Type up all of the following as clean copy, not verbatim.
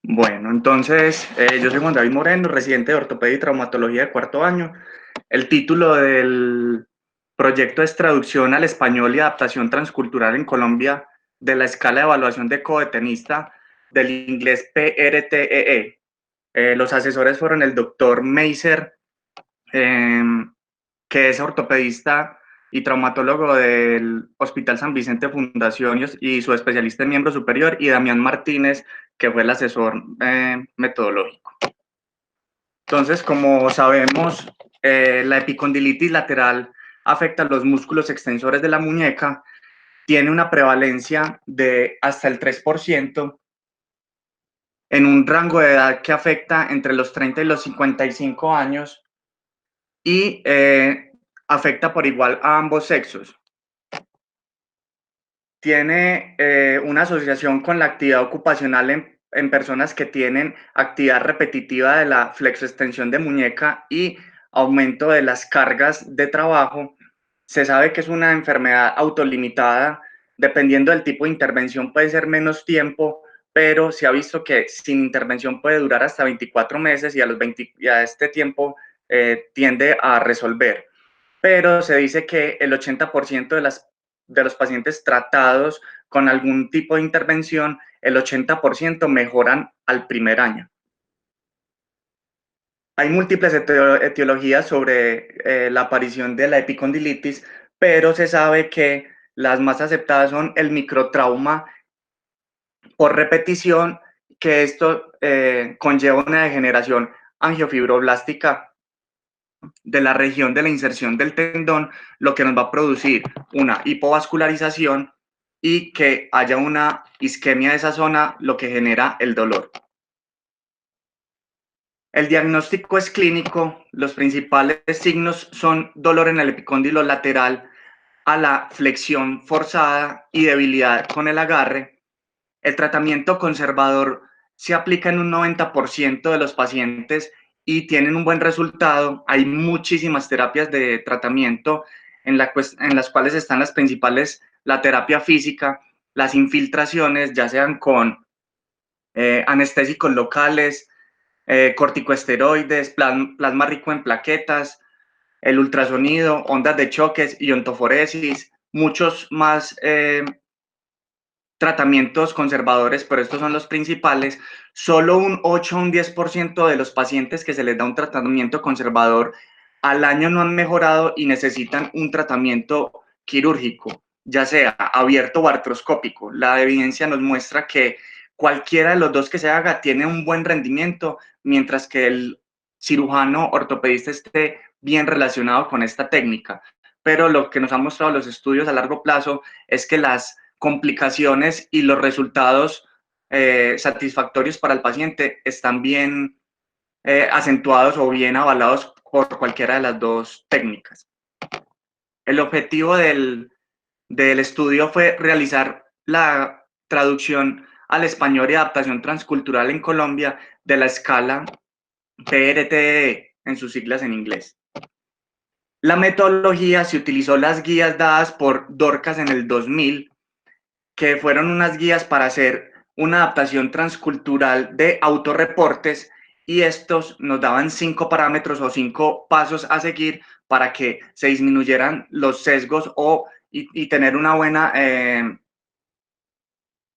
Bueno, entonces yo soy Juan David Moreno, residente de ortopedia y traumatología de cuarto año. El título del proyecto es Traducción al español y adaptación transcultural en Colombia de la escala de evaluación de codetenista del inglés PRTEE. Los asesores fueron el doctor Meiser, eh, que es ortopedista y traumatólogo del Hospital San Vicente Fundación y su especialista en miembro superior, y Damián Martínez, que fue el asesor metodológico. Entonces, como sabemos, la epicondilitis lateral afecta a los músculos extensores de la muñeca, tiene una prevalencia de hasta el 3%, en un rango de edad que afecta entre los 30 y los 55 años, y afecta por igual a ambos sexos. Tiene una asociación con la actividad ocupacional en personas que tienen actividad repetitiva de la flexoextensión de muñeca y aumento de las cargas de trabajo. Se sabe que es una enfermedad autolimitada. Dependiendo del tipo de intervención puede ser menos tiempo, pero se ha visto que sin intervención puede durar hasta 24 meses y a este tiempo tiende a resolver. Pero se dice que el 80% de los pacientes tratados con algún tipo de intervención, el 80% mejoran al primer año. Hay múltiples etiologías sobre la aparición de la epicondilitis, pero se sabe que las más aceptadas son el microtrauma por repetición, que esto conlleva una degeneración angiofibroblástica de la región de la inserción del tendón, lo que nos va a producir una hipovascularización y que haya una isquemia de esa zona, lo que genera el dolor. El diagnóstico es clínico. Los principales signos son dolor en el epicóndilo lateral a la flexión forzada y debilidad con el agarre. El tratamiento conservador se aplica en un 90% de los pacientes y tienen un buen resultado. Hay muchísimas terapias de tratamiento en las cuales están las principales: la terapia física, las infiltraciones, ya sean con anestésicos locales, corticosteroides, plasma rico en plaquetas, el ultrasonido, ondas de choques, iontoforesis, muchos más tratamientos conservadores, pero estos son los principales. Solo un 8 o un 10% de los pacientes que se les da un tratamiento conservador al año no han mejorado y necesitan un tratamiento quirúrgico, ya sea abierto o artroscópico. La evidencia nos muestra que cualquiera de los dos que se haga tiene un buen rendimiento, mientras que el cirujano ortopedista esté bien relacionado con esta técnica. Pero lo que nos han mostrado los estudios a largo plazo es que las complicaciones y los resultados satisfactorios para el paciente están bien acentuados o bien avalados por cualquiera de las dos técnicas. El objetivo del estudio fue realizar la traducción al español y adaptación transcultural en Colombia de la escala PRTE, en sus siglas en inglés. La metodología se utilizó las guías dadas por Dorcas en el 2000, que fueron unas guías para hacer una adaptación transcultural de autorreportes, y estos nos daban 5 parámetros o 5 pasos a seguir para que se disminuyeran los sesgos y tener una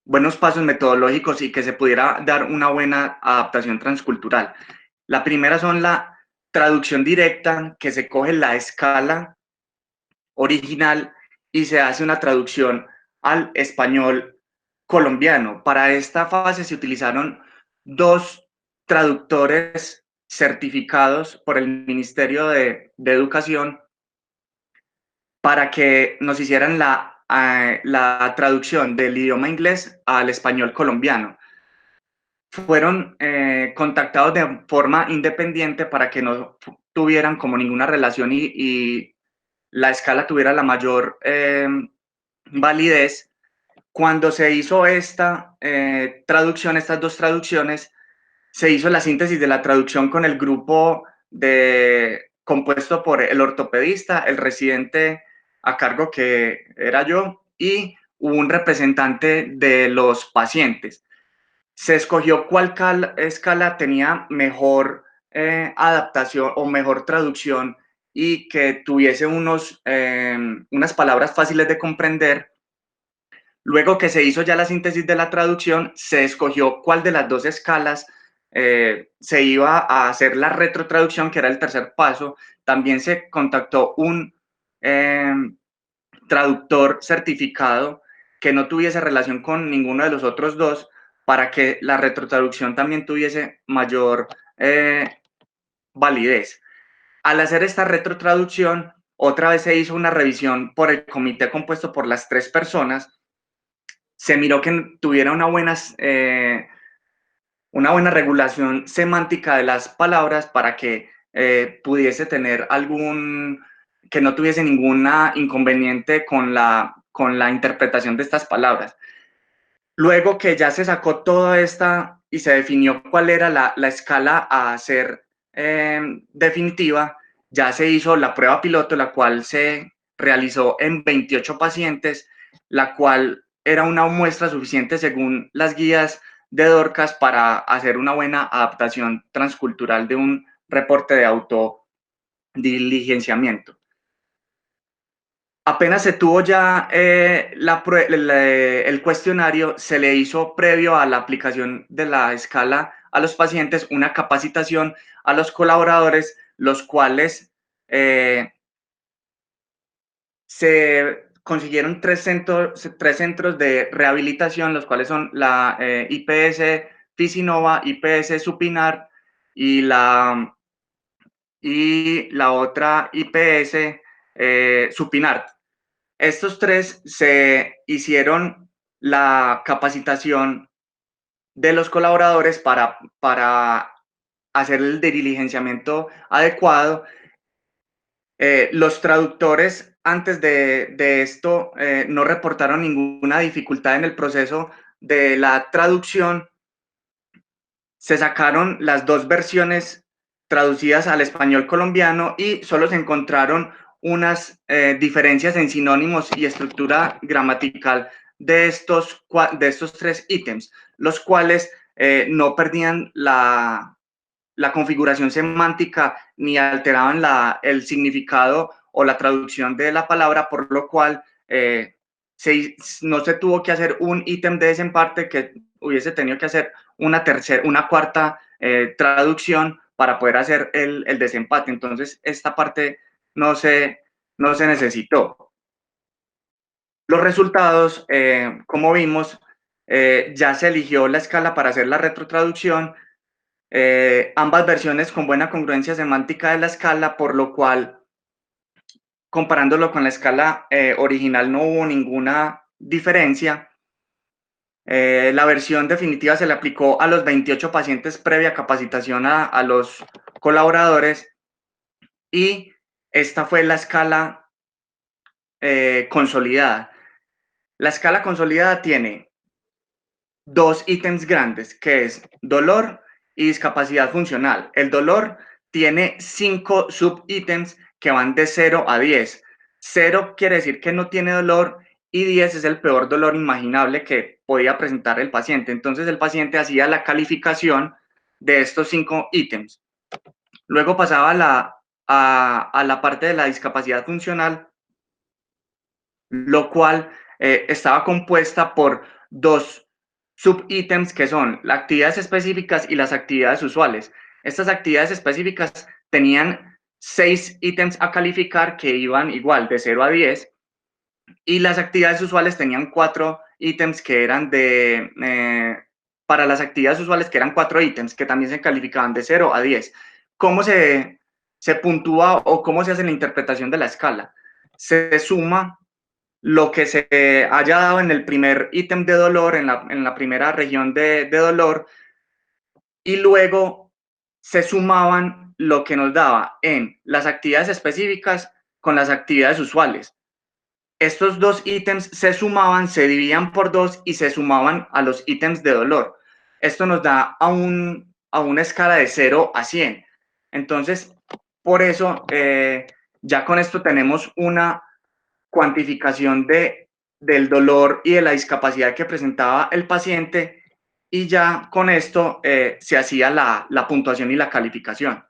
buenos pasos metodológicos y que se pudiera dar una buena adaptación transcultural. La primera son la traducción directa, que se coge la escala original y se hace una traducción al español colombiano. Para esta fase se utilizaron dos traductores certificados por el Ministerio de Educación para que nos hicieran la traducción del idioma inglés al español colombiano. Fueron contactados de forma independiente para que no tuvieran como ninguna relación y la escala tuviera la mayor validez. Cuando se hizo esta traducción, estas dos traducciones, se hizo la síntesis de la traducción con el grupo compuesto por el ortopedista, el residente a cargo, que era yo, y un representante de los pacientes. se escogió cuál escala tenía mejor adaptación o mejor traducción y que tuviese unas palabras fáciles de comprender. Luego que se hizo ya la síntesis de la traducción, se escogió cuál de las dos escalas se iba a hacer la retrotraducción, que era el tercer paso. También se contactó un eh, traductor certificado que no tuviese relación con ninguno de los otros dos para que la retrotraducción también tuviese mayor validez. Al hacer esta retrotraducción, otra vez se hizo una revisión por el comité compuesto por las tres personas. Se miró que tuviera una buena regulación semántica de las palabras para que pudiese tener que no tuviese ninguna inconveniente con la interpretación de estas palabras. Luego que ya se sacó toda esta y se definió cuál era la escala a ser definitiva, ya se hizo la prueba piloto, la cual se realizó en 28 pacientes, la cual era una muestra suficiente según las guías de Dorcas para hacer una buena adaptación transcultural de un reporte de autodiligenciamiento. Apenas se tuvo ya el cuestionario, se le hizo previo a la aplicación de la escala a los pacientes una capacitación a los colaboradores, los cuales se consiguieron tres centros de rehabilitación, los cuales son la IPS Fisinova, IPS Supinar y la otra IPS Supinar. Estos tres se hicieron la capacitación de los colaboradores para hacer el diligenciamiento adecuado. Los traductores antes de esto no reportaron ninguna dificultad en el proceso de la traducción. Se sacaron las dos versiones traducidas al español colombiano y solo se encontraron unas diferencias en sinónimos y estructura gramatical de estos tres ítems, los cuales no perdían la configuración semántica ni alteraban el significado o la traducción de la palabra, por lo cual no se tuvo que hacer un ítem de desempate, que hubiese tenido que hacer una cuarta traducción para poder hacer el desempate. Entonces, esta parte no se necesitó. Los resultados, como vimos, ya se eligió la escala para hacer la retrotraducción. Ambas versiones con buena congruencia semántica de la escala, por lo cual, comparándolo con la escala original, no hubo ninguna diferencia. La versión definitiva se le aplicó a los 28 pacientes previa capacitación a los colaboradores y esta fue la escala consolidada. La escala consolidada tiene dos ítems grandes, que es dolor y discapacidad funcional. El dolor tiene 5 subítems que van de 0 a 10. 0 quiere decir que no tiene dolor y 10 es el peor dolor imaginable que podía presentar el paciente. Entonces el paciente hacía la calificación de estos 5 ítems. Luego pasaba a la parte de la discapacidad funcional, lo cual estaba compuesta por dos subítems que son las actividades específicas y las actividades usuales. Estas actividades específicas tenían 6 ítems a calificar que iban igual de 0 a 10 y las actividades usuales tenían 4 ítems que eran para las actividades usuales que eran 4 ítems que también se calificaban de 0 a 10. ¿Cómo se puntúa o cómo se hace la interpretación de la escala? Se suma lo que se haya dado en el primer ítem de dolor, en la primera región de dolor, y luego se sumaban lo que nos daba en las actividades específicas con las actividades usuales. Estos dos ítems se sumaban, se dividían por 2 y se sumaban a los ítems de dolor. Esto nos da a una escala de 0 a 100. Entonces, por eso, ya con esto tenemos una cuantificación del dolor y de la discapacidad que presentaba el paciente y ya con esto se hacía la puntuación y la calificación.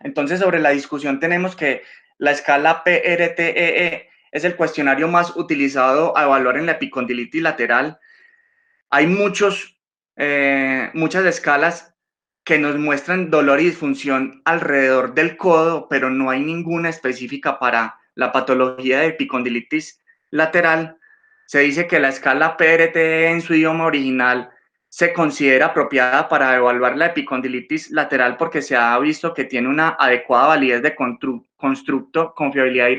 Entonces, sobre la discusión tenemos que la escala PRTEE es el cuestionario más utilizado a evaluar en la epicondilitis lateral. Hay muchas escalas que nos muestran dolor y disfunción alrededor del codo, pero no hay ninguna específica para la patología de epicondilitis lateral. Se dice que la escala PRT en su idioma original se considera apropiada para evaluar la epicondilitis lateral porque se ha visto que tiene una adecuada validez de constructo, confiabilidad y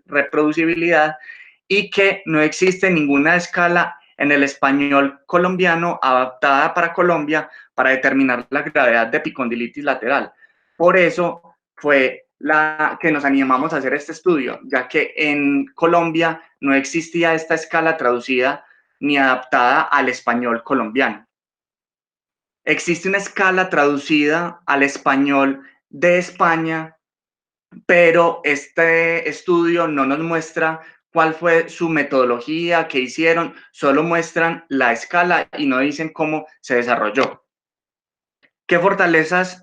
reproducibilidad, y que no existe ninguna escala en el español colombiano adaptada para Colombia para determinar la gravedad de epicondilitis lateral. Por eso fue la que nos animamos a hacer este estudio, ya que en Colombia no existía esta escala traducida ni adaptada al español colombiano. Existe una escala traducida al español de España, pero este estudio no nos muestra cuál fue su metodología, qué hicieron, solo muestran la escala y no dicen cómo se desarrolló. ¿Qué fortalezas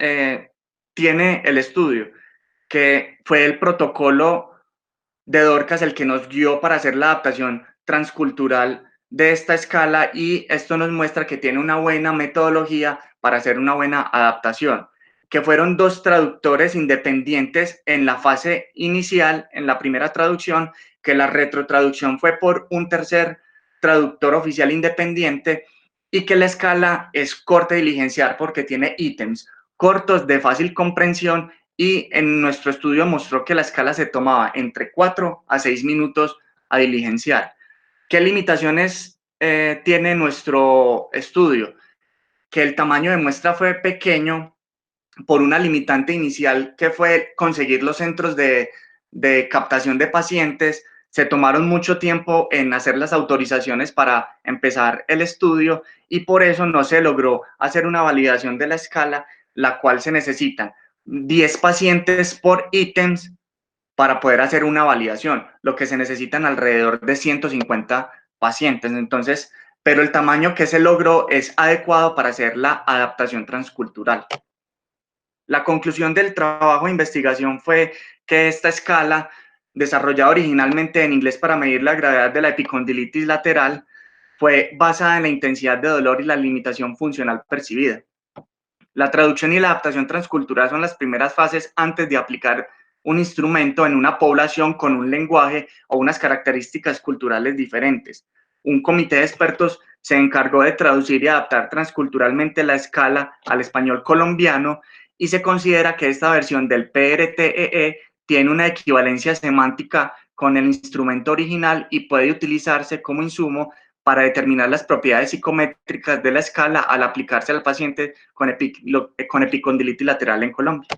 tiene el estudio? Que fue el protocolo de Dorcas el que nos guió para hacer la adaptación transcultural de esta escala, y esto nos muestra que tiene una buena metodología para hacer una buena adaptación, que fueron 2 traductores independientes en la fase inicial, en la primera traducción, que la retrotraducción fue por un tercer traductor oficial independiente, y que la escala es corta de diligenciar porque tiene ítems cortos de fácil comprensión, y en nuestro estudio mostró que la escala se tomaba entre 4 a 6 minutos a diligenciar. ¿Qué limitaciones tiene nuestro estudio? Que el tamaño de muestra fue pequeño por una limitante inicial que fue conseguir los centros de captación de pacientes. Se tomaron mucho tiempo en hacer las autorizaciones para empezar el estudio y por eso no se logró hacer una validación de la escala, la cual se necesitan 10 pacientes por ítems para poder hacer una validación, lo que se necesitan alrededor de 150 pacientes. Entonces, pero el tamaño que se logró es adecuado para hacer la adaptación transcultural. La conclusión del trabajo de investigación fue que esta escala, desarrollada originalmente en inglés para medir la gravedad de la epicondilitis lateral, fue basada en la intensidad de dolor y la limitación funcional percibida. La traducción y la adaptación transcultural son las primeras fases antes de aplicar un instrumento en una población con un lenguaje o unas características culturales diferentes. Un comité de expertos se encargó de traducir y adaptar transculturalmente la escala al español colombiano, y se considera que esta versión del PRTEE tiene una equivalencia semántica con el instrumento original y puede utilizarse como insumo para determinar las propiedades psicométricas de la escala al aplicarse al paciente con epicondilitis lateral en Colombia.